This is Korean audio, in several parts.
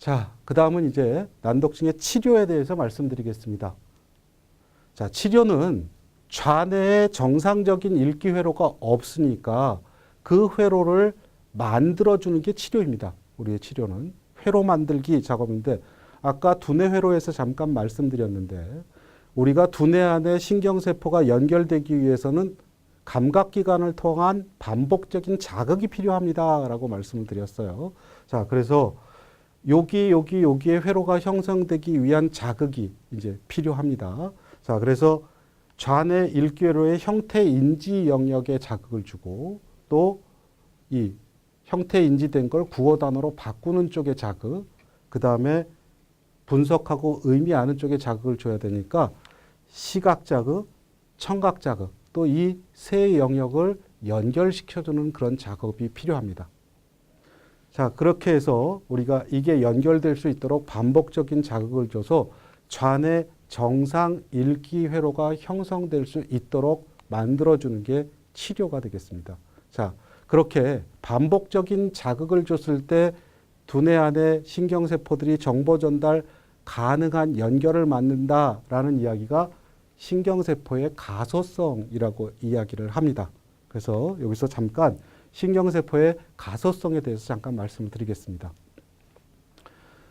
자, 그 다음은 이제 난독증의 치료에 대해서 말씀드리겠습니다. 자, 치료는 좌뇌에 정상적인 읽기 회로가 없으니까 그 회로를 만들어주는 게 치료입니다. 우리의 치료는 회로 만들기 작업인데 아까 두뇌 회로에서 잠깐 말씀드렸는데 우리가 두뇌 안에 신경세포가 연결되기 위해서는 감각기관을 통한 반복적인 자극이 필요합니다. 라고 말씀을 드렸어요. 자, 그래서 여기에 회로가 형성되기 위한 자극이 이제 필요합니다. 자, 그래서 좌뇌 읽기 회로의 형태 인지 영역에 자극을 주고 또 이 형태 인지된 걸 구어 단어로 바꾸는 쪽에 자극, 그 다음에 분석하고 의미하는 쪽에 자극을 줘야 되니까 시각 자극, 청각 자극, 또 이 세 영역을 연결시켜주는 그런 작업이 필요합니다. 자, 그렇게 해서 우리가 이게 연결될 수 있도록 반복적인 자극을 줘서 좌뇌 정상 읽기 회로가 형성될 수 있도록 만들어주는 게 치료가 되겠습니다. 자, 그렇게 반복적인 자극을 줬을 때 두뇌 안에 신경세포들이 정보 전달 가능한 연결을 만든다라는 이야기가 신경세포의 가소성이라고 이야기를 합니다. 그래서 여기서 잠깐 신경세포의 가소성에 대해서 잠깐 말씀을 드리겠습니다.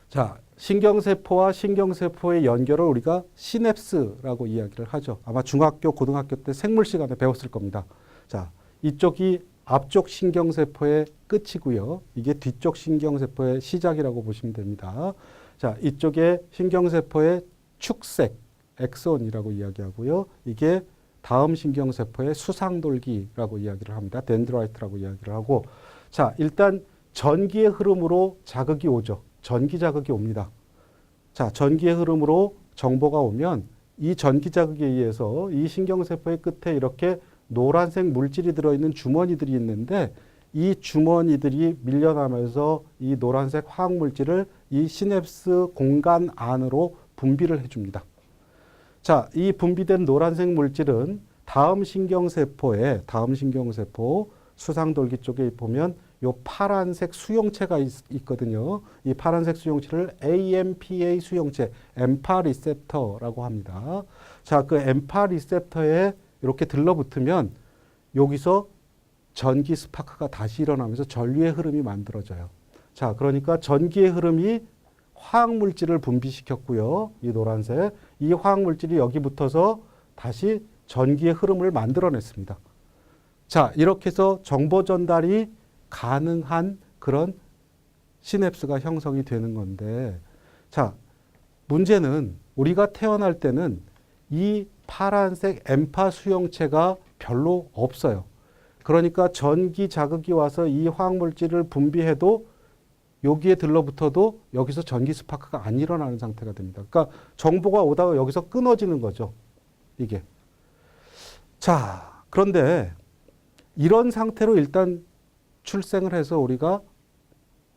자, 신경세포와 신경세포의 연결을 우리가 시냅스라고 이야기를 하죠. 아마 중학교, 고등학교 때 생물 시간에 배웠을 겁니다. 자, 이쪽이 앞쪽 신경세포의 끝이고요. 이게 뒤쪽 신경세포의 시작이라고 보시면 됩니다. 자, 이쪽에 신경세포의 축색, 엑손이라고 이야기하고요. 이게 다음 신경세포의 수상돌기라고 이야기를 합니다. 덴드라이트라고 이야기를 하고, 자, 일단 전기의 흐름으로 자극이 오죠. 전기 자극이 옵니다. 자, 전기의 흐름으로 정보가 오면 이 전기 자극에 의해서 이 신경세포의 끝에 이렇게 노란색 물질이 들어있는 주머니들이 있는데 이 주머니들이 밀려나면서 이 노란색 화학물질을 이 시냅스 공간 안으로 분비를 해줍니다. 자, 이 분비된 노란색 물질은 다음 신경세포 수상돌기 쪽에 보면 요 파란색 수용체가 있거든요. 이 파란색 수용체를 AMPA 수용체, 엠파 리셉터라고 합니다. 자, 그 엠파 리셉터에 이렇게 들러붙으면 여기서 전기 스파크가 다시 일어나면서 전류의 흐름이 만들어져요. 자, 그러니까 전기의 흐름이 화학물질을 분비시켰고요. 이 노란색. 이 화학물질이 여기 붙어서 다시 전기의 흐름을 만들어냈습니다. 자, 이렇게 해서 정보 전달이 가능한 그런 시냅스가 형성이 되는 건데, 자, 문제는 우리가 태어날 때는 이 파란색 엠파 수용체가 별로 없어요. 그러니까 전기 자극이 와서 이 화학물질을 분비해도 여기에 들러붙어도 여기서 전기 스파크가 안 일어나는 상태가 됩니다. 그러니까 정보가 오다가 여기서 끊어지는 거죠. 이게. 자, 그런데 이런 상태로 일단 출생을 해서 우리가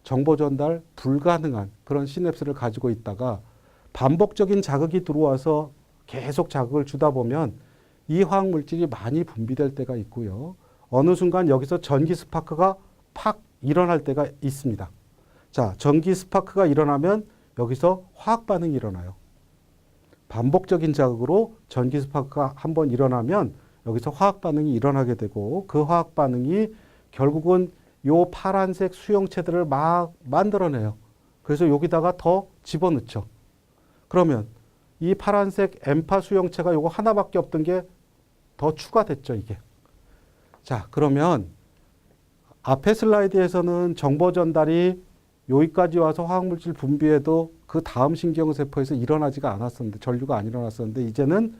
정보 전달 불가능한 그런 시냅스를 가지고 있다가 반복적인 자극이 들어와서 계속 자극을 주다 보면 이 화학물질이 많이 분비될 때가 있고요. 어느 순간 여기서 전기 스파크가 팍 일어날 때가 있습니다. 자, 전기 스파크가 일어나면 여기서 화학 반응이 일어나요. 반복적인 자극으로 전기 스파크가 한번 일어나면 여기서 화학 반응이 일어나게 되고 그 화학 반응이 결국은 요 파란색 수용체들을 막 만들어내요. 그래서 여기다가 더 집어넣죠. 그러면 이 파란색 엠파 수용체가 요거 하나밖에 없던 게 더 추가됐죠, 이게. 자, 그러면 앞에 슬라이드에서는 정보 전달이 여기까지 와서 화학물질 분비에도 그 다음 신경세포에서 일어나지가 않았었는데, 전류가 안 일어났었는데, 이제는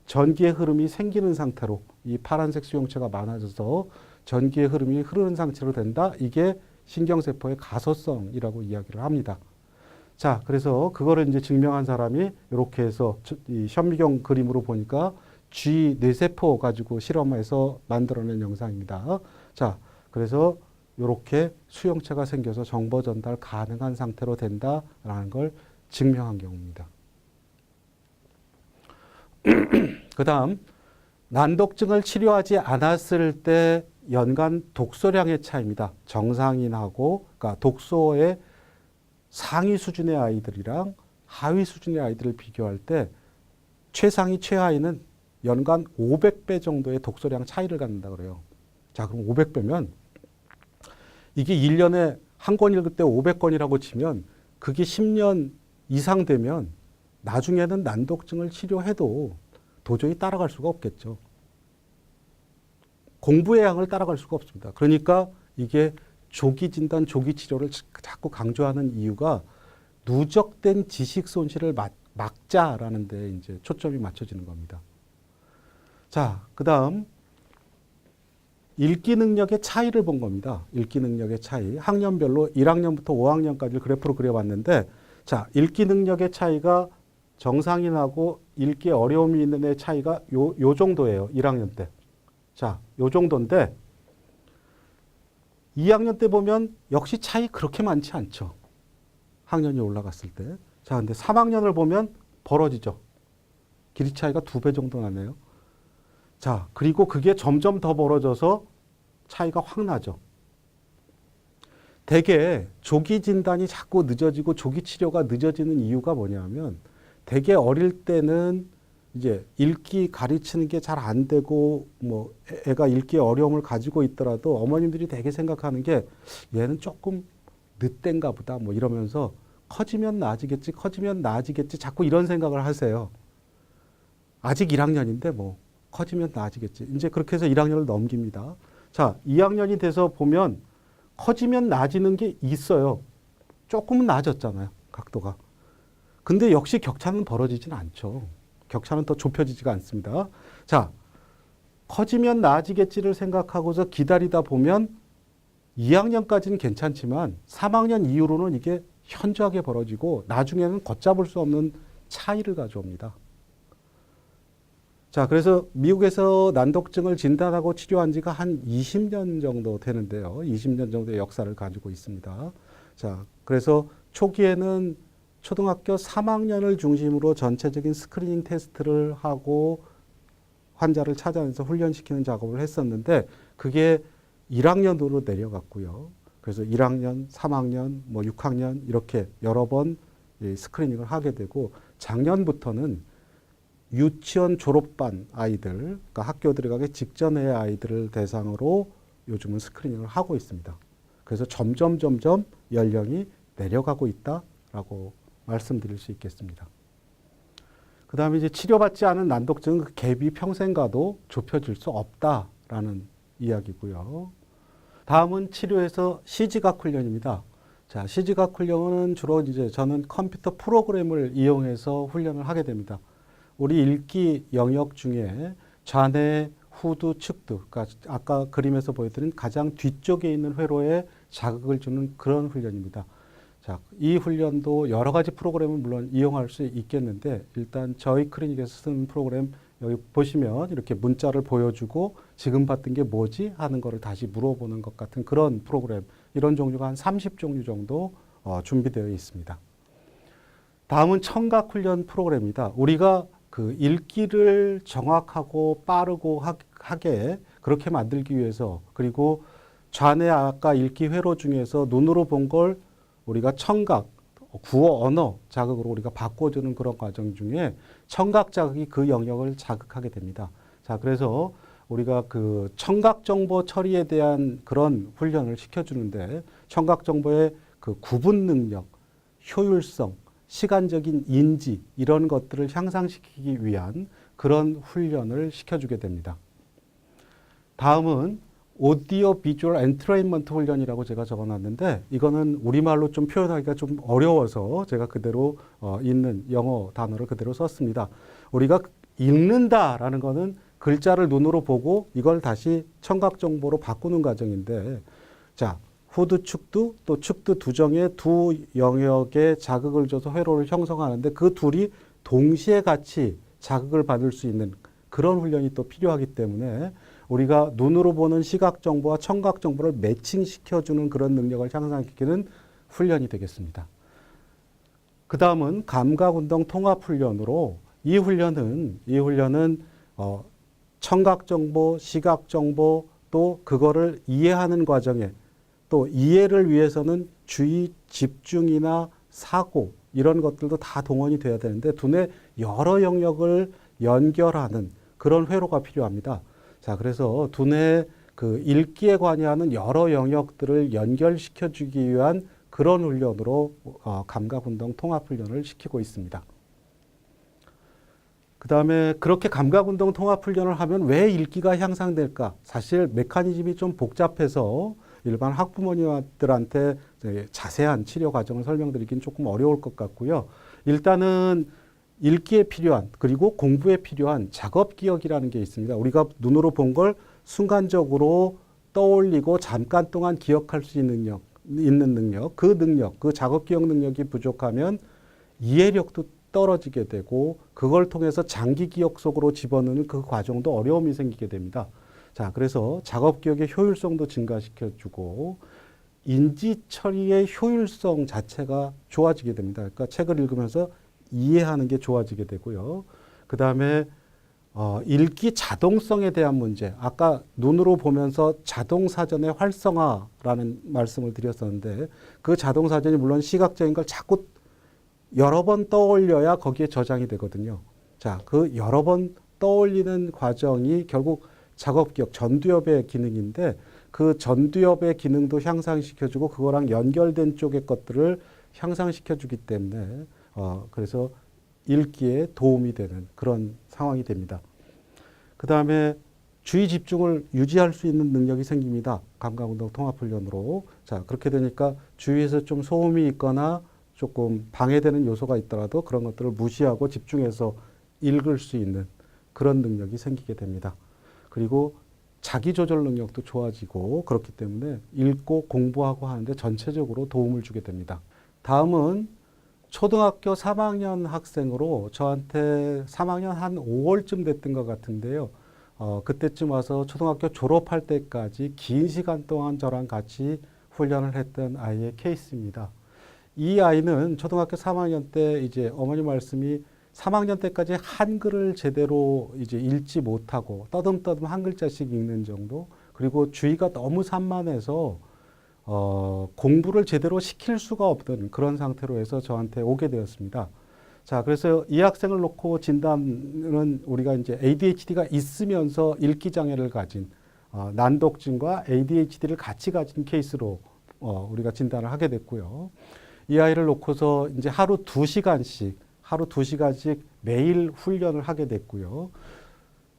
전기의 흐름이 생기는 상태로 이 파란색 수용체가 많아져서 전기의 흐름이 흐르는 상태로 된다. 이게 신경세포의 가소성이라고 이야기를 합니다. 자, 그래서 그거를 이제 증명한 사람이 이렇게 해서 이 현미경 그림으로 보니까 G 뇌세포 가지고 실험해서 만들어낸 영상입니다. 자, 그래서 이렇게 수용체가 생겨서 정보 전달 가능한 상태로 된다라는 걸 증명한 경우입니다. 그 다음, 난독증을 치료하지 않았을 때 연간 독소량의 차이입니다. 정상인하고, 그러니까 독소의 상위 수준의 아이들이랑 하위 수준의 아이들을 비교할 때 최상위 최하위는 연간 500배 정도의 독서량 차이를 갖는다 그래요. 자, 그럼 500배면 이게 1년에 한 권 읽을 때 500권이라고 치면 그게 10년 이상 되면 나중에는 난독증을 치료해도 도저히 따라갈 수가 없겠죠. 공부의 양을 따라갈 수가 없습니다. 그러니까 이게 조기 진단, 조기 치료를 자꾸 강조하는 이유가 누적된 지식 손실을 막자라는 데 이제 초점이 맞춰지는 겁니다. 자, 그다음 읽기 능력의 차이를 본 겁니다. 읽기 능력의 차이. 학년별로 1학년부터 5학년까지 그래프로 그려봤는데, 자, 읽기 능력의 차이가 정상인하고 읽기 어려움이 있는 애 차이가 요 정도예요. 1학년 때. 자, 요 정도인데 2학년 때 보면 역시 차이 그렇게 많지 않죠. 학년이 올라갔을 때. 자, 근데 3학년을 보면 벌어지죠. 길이 차이가 2배 정도 나네요. 자, 그리고 그게 점점 더 벌어져서 차이가 확 나죠. 대개 조기 진단이 자꾸 늦어지고 조기 치료가 늦어지는 이유가 뭐냐면 대개 어릴 때는 이제 읽기 가르치는 게 잘 안 되고 뭐 애가 읽기에 어려움을 가지고 있더라도 어머님들이 되게 생각하는 게 얘는 조금 늦댄가 보다 뭐 이러면서 커지면 나아지겠지, 커지면 나아지겠지 자꾸 이런 생각을 하세요. 아직 1학년인데 뭐 커지면 나아지겠지. 이제 그렇게 해서 1학년을 넘깁니다. 자, 2학년이 돼서 보면 커지면 나아지는 게 있어요. 조금은 나아졌잖아요. 각도가. 근데 역시 격차는 벌어지진 않죠. 격차는 더 좁혀지지가 않습니다. 자, 커지면 나아지겠지를 생각하고서 기다리다 보면 2학년까지는 괜찮지만 3학년 이후로는 이게 현저하게 벌어지고 나중에는 걷잡을 수 없는 차이를 가져옵니다. 자, 그래서 미국에서 난독증을 진단하고 치료한 지가 한 20년 정도 되는데요. 20년 정도의 역사를 가지고 있습니다. 자, 그래서 초기에는 초등학교 3학년을 중심으로 전체적인 스크리닝 테스트를 하고 환자를 찾아내서 훈련시키는 작업을 했었는데 그게 1학년으로 내려갔고요. 그래서 1학년, 3학년, 뭐 6학년 이렇게 여러 번 스크리닝을 하게 되고 작년부터는 유치원 졸업반 아이들, 그러니까 학교 들어가기 직전의 아이들을 대상으로 요즘은 스크리닝을 하고 있습니다. 그래서 점점 연령이 내려가고 있다라고 말씀드릴 수 있겠습니다. 그 다음에 이제 치료받지 않은 난독증은 그 갭이 평생 가도 좁혀질 수 없다라는 이야기고요. 다음은 치료에서 시지각 훈련입니다. 자, 시지각 훈련은 주로 이제 저는 컴퓨터 프로그램을 이용해서 훈련을 하게 됩니다. 우리 읽기 영역 중에 좌뇌, 후두, 측두, 그러니까 아까 그림에서 보여드린 가장 뒤쪽에 있는 회로에 자극을 주는 그런 훈련입니다. 자, 이 훈련도 여러 가지 프로그램을 물론 이용할 수 있겠는데 일단 저희 클리닉에서 쓰는 프로그램 여기 보시면 이렇게 문자를 보여주고 지금 봤던 게 뭐지 하는 거를 다시 물어보는 것 같은 그런 프로그램, 이런 종류가 한 30종류 정도 준비되어 있습니다. 다음은 청각 훈련 프로그램입니다. 우리가 그 읽기를 정확하고 빠르고 하게 그렇게 만들기 위해서, 그리고 좌뇌 아까 읽기 회로 중에서 눈으로 본 걸 우리가 청각, 구어 언어 자극으로 우리가 바꿔주는 그런 과정 중에 청각 자극이 그 영역을 자극하게 됩니다. 자, 그래서 우리가 그 청각 정보 처리에 대한 그런 훈련을 시켜주는데 청각 정보의 그 구분 능력, 효율성, 시간적인 인지 이런 것들을 향상시키기 위한 그런 훈련을 시켜주게 됩니다. 다음은 오디오 비주얼 엔트레인먼트 훈련이라고 제가 적어놨는데 이거는 우리말로 좀 표현하기가 좀 어려워서 제가 그대로 있는 영어 단어를 그대로 썼습니다. 우리가 읽는다라는 거는 글자를 눈으로 보고 이걸 다시 청각 정보로 바꾸는 과정인데, 자, 후두, 측두, 또 측두 두정의 두 영역에 자극을 줘서 회로를 형성하는데 그 둘이 동시에 같이 자극을 받을 수 있는 그런 훈련이 또 필요하기 때문에 우리가 눈으로 보는 시각 정보와 청각 정보를 매칭시켜주는 그런 능력을 향상시키는 훈련이 되겠습니다. 그 다음은 감각운동 통합훈련으로 이 훈련은 청각 정보, 시각 정보 또 그거를 이해하는 과정에 또 이해를 위해서는 주의 집중이나 사고 이런 것들도 다 동원이 돼야 되는데 두뇌 여러 영역을 연결하는 그런 회로가 필요합니다. 자, 그래서 두뇌 그 읽기에 관여하는 여러 영역들을 연결시켜주기 위한 그런 훈련으로 감각운동 통합훈련을 시키고 있습니다. 그 다음에 그렇게 감각운동 통합훈련을 하면 왜 읽기가 향상될까? 사실 메커니즘이 좀 복잡해서 일반 학부모님들한테 자세한 치료 과정을 설명드리긴 조금 어려울 것 같고요. 일단은 읽기에 필요한 그리고 공부에 필요한 작업 기억이라는 게 있습니다. 우리가 눈으로 본 걸 순간적으로 떠올리고 잠깐 동안 기억할 수 있는 능력, 그 작업 기억 능력이 부족하면 이해력도 떨어지게 되고 그걸 통해서 장기 기억 속으로 집어넣는 그 과정도 어려움이 생기게 됩니다. 자, 그래서 작업 기억의 효율성도 증가시켜주고 인지 처리의 효율성 자체가 좋아지게 됩니다. 그러니까 책을 읽으면서 이해하는 게 좋아지게 되고요. 그 다음에 읽기 자동성에 대한 문제. 아까 눈으로 보면서 자동사전의 활성화라는 말씀을 드렸었는데 그 자동사전이 물론 시각적인 걸 자꾸 여러 번 떠올려야 거기에 저장이 되거든요. 자, 그 여러 번 떠올리는 과정이 결국 작업기억, 전두엽의 기능인데 그 전두엽의 기능도 향상시켜주고 그거랑 연결된 쪽의 것들을 향상시켜주기 때문에 그래서 읽기에 도움이 되는 그런 상황이 됩니다. 그 다음에 주의 집중을 유지할 수 있는 능력이 생깁니다. 감각운동 통합훈련으로. 자, 그렇게 되니까 주위에서 좀 소음이 있거나 조금 방해되는 요소가 있더라도 그런 것들을 무시하고 집중해서 읽을 수 있는 그런 능력이 생기게 됩니다. 그리고 자기조절 능력도 좋아지고 그렇기 때문에 읽고 공부하고 하는데 전체적으로 도움을 주게 됩니다. 다음은 초등학교 3학년 학생으로 저한테 3학년 한 5월쯤 됐던 것 같은데요. 그때쯤 와서 초등학교 졸업할 때까지 긴 시간 동안 저랑 같이 훈련을 했던 아이의 케이스입니다. 이 아이는 초등학교 3학년 때 이제 어머니 말씀이 3학년 때까지 한글을 제대로 이제 읽지 못하고 떠듬떠듬 한 글자씩 읽는 정도, 그리고 주의가 너무 산만해서 공부를 제대로 시킬 수가 없던 그런 상태로 해서 저한테 오게 되었습니다. 자, 그래서 이 학생을 놓고 진단은 우리가 이제 ADHD가 있으면서 읽기 장애를 가진 난독증과 ADHD를 같이 가진 케이스로 우리가 진단을 하게 됐고요. 이 아이를 놓고서 이제 하루 2시간씩 매일 훈련을 하게 됐고요.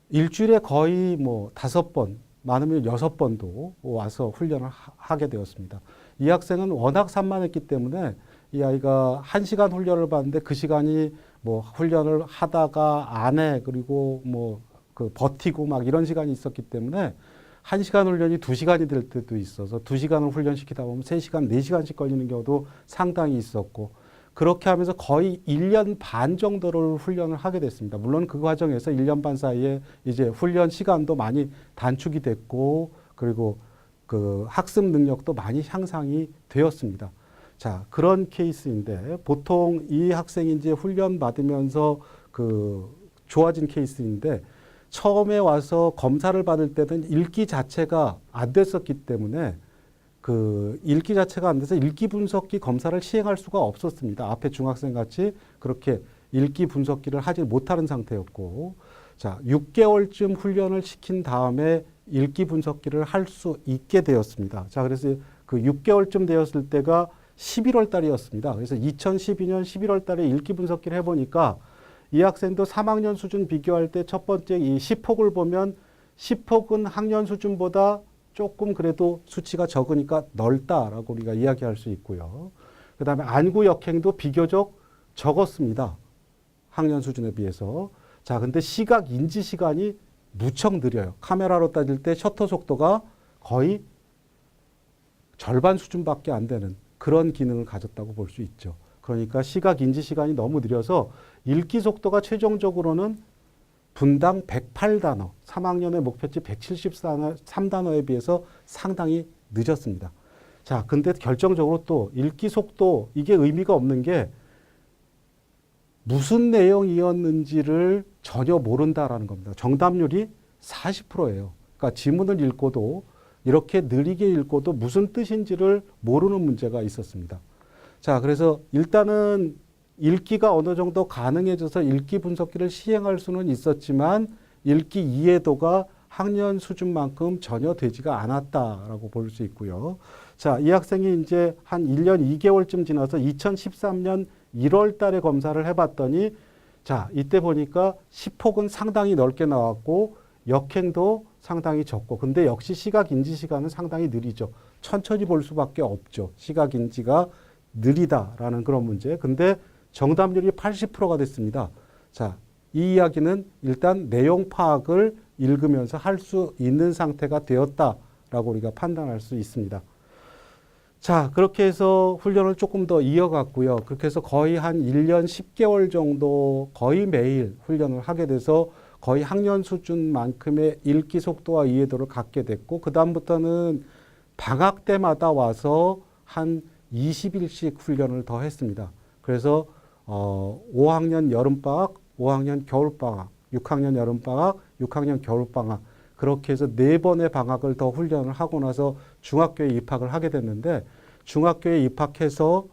일주일에 거의 뭐 5번, 많으면 6번도 와서 훈련을 하게 되었습니다. 이 학생은 워낙 산만했기 때문에 이 아이가 1시간 훈련을 받는데 그 시간이 뭐 훈련을 하다가 안 해, 그리고 뭐 그 버티고 막 이런 시간이 있었기 때문에 1시간 훈련이 2시간이 될 때도 있어서 2시간을 훈련시키다 보면 3시간, 4시간씩 걸리는 경우도 상당히 있었고, 그렇게 하면서 거의 1년 반 정도를 훈련을 하게 됐습니다. 물론 그 과정에서 1년 반 사이에 이제 훈련 시간도 많이 단축이 됐고, 그리고 그 학습 능력도 많이 향상이 되었습니다. 자, 그런 케이스인데 보통 이 학생이 이제 훈련 받으면서 그 좋아진 케이스인데 처음에 와서 검사를 받을 때는 읽기 자체가 안 됐었기 때문에 그 읽기 자체가 안 돼서 읽기 분석기 검사를 시행할 수가 없었습니다. 앞에 중학생 같이 그렇게 읽기 분석기를 하지 못하는 상태였고, 자, 6개월쯤 훈련을 시킨 다음에 읽기 분석기를 할 수 있게 되었습니다. 자, 그래서 그 6개월쯤 되었을 때가 11월 달이었습니다. 그래서 2012년 11월 달에 읽기 분석기를 해보니까 이 학생도 3학년 수준 비교할 때 첫 번째 이 시폭을 보면 시폭은 학년 수준보다 조금 그래도 수치가 적으니까 넓다라고 우리가 이야기할 수 있고요. 그 다음에 안구 역행도 비교적 적었습니다. 학년 수준에 비해서. 자, 근데 시각 인지 시간이 무척 느려요. 카메라로 따질 때 셔터 속도가 거의 절반 수준밖에 안 되는 그런 기능을 가졌다고 볼 수 있죠. 그러니까 시각 인지 시간이 너무 느려서 읽기 속도가 최종적으로는 분당 108단어, 3학년의 목표치 173단어에 비해서 상당히 늦었습니다. 자, 근데 결정적으로 또 읽기 속도, 이게 의미가 없는 게 무슨 내용이었는지를 전혀 모른다라는 겁니다. 정답률이 40%예요. 그러니까 지문을 읽고도 이렇게 느리게 읽고도 무슨 뜻인지를 모르는 문제가 있었습니다. 자, 그래서 일단은 읽기가 어느 정도 가능해져서 읽기 분석기를 시행할 수는 있었지만 읽기 이해도가 학년 수준만큼 전혀 되지가 않았다라고 볼 수 있고요. 자, 이 학생이 이제 한 1년 2개월쯤 지나서 2013년 1월 달에 검사를 해봤더니 자, 이때 보니까 시폭은 상당히 넓게 나왔고 역행도 상당히 적고 근데 역시 시각 인지 시간은 상당히 느리죠. 천천히 볼 수밖에 없죠. 시각 인지가 느리다라는 그런 문제. 근데 정답률이 80%가 됐습니다. 자, 이 이야기는 일단 내용 파악을 읽으면서 할 수 있는 상태가 되었다라고 우리가 판단할 수 있습니다. 자, 그렇게 해서 훈련을 조금 더 이어갔고요. 그렇게 해서 거의 한 1년 10개월 정도 거의 매일 훈련을 하게 돼서 거의 학년 수준만큼의 읽기 속도와 이해도를 갖게 됐고 그다음부터는 방학 때마다 와서 한 20일씩 훈련을 더 했습니다. 그래서 5학년 여름방학, 5학년 겨울방학, 6학년 여름방학, 6학년 겨울방학 그렇게 해서 4번의 방학을 더 훈련을 하고 나서 중학교에 입학을 하게 됐는데 중학교에 입학해서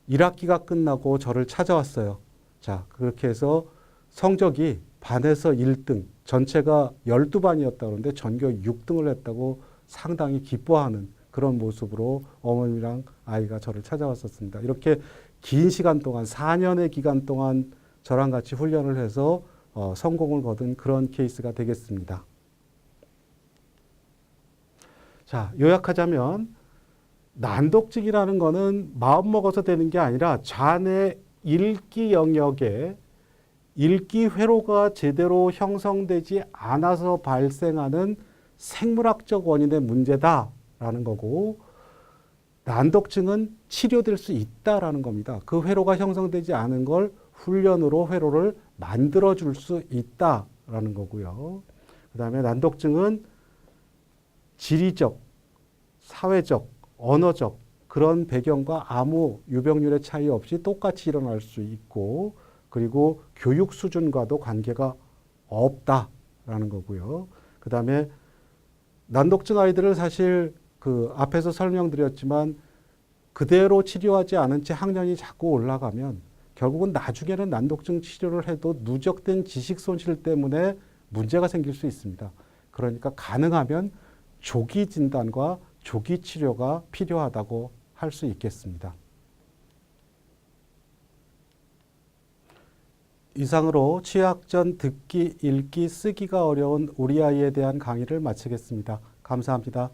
1학기가 끝나고 저를 찾아왔어요. 자, 그렇게 해서 성적이 반에서 1등, 전체가 12반이었다 그러는데 전교 6등을 했다고 상당히 기뻐하는 그런 모습으로 어머니랑 아이가 저를 찾아왔었습니다. 이렇게 긴 시간 동안 4년의 기간 동안 저랑 같이 훈련을 해서 성공을 거둔 그런 케이스가 되겠습니다. 자, 요약하자면 난독증이라는 거는 마음먹어서 되는 게 아니라 자네 읽기 영역에 읽기 회로가 제대로 형성되지 않아서 발생하는 생물학적 원인의 문제다라는 거고 난독증은 치료될 수 있다라는 겁니다. 그 회로가 형성되지 않은 걸 훈련으로 회로를 만들어줄 수 있다라는 거고요. 그 다음에 난독증은 지리적, 사회적, 언어적 그런 배경과 아무 유병률의 차이 없이 똑같이 일어날 수 있고 그리고 교육 수준과도 관계가 없다라는 거고요. 그 다음에 난독증 아이들을 사실 그 앞에서 설명드렸지만 그대로 치료하지 않은 채 학년이 자꾸 올라가면 결국은 나중에는 난독증 치료를 해도 누적된 지식 손실 때문에 문제가 생길 수 있습니다. 그러니까 가능하면 조기 진단과 조기 치료가 필요하다고 할 수 있겠습니다. 이상으로 취학 전 듣기, 읽기, 쓰기가 어려운 우리 아이에 대한 강의를 마치겠습니다. 감사합니다.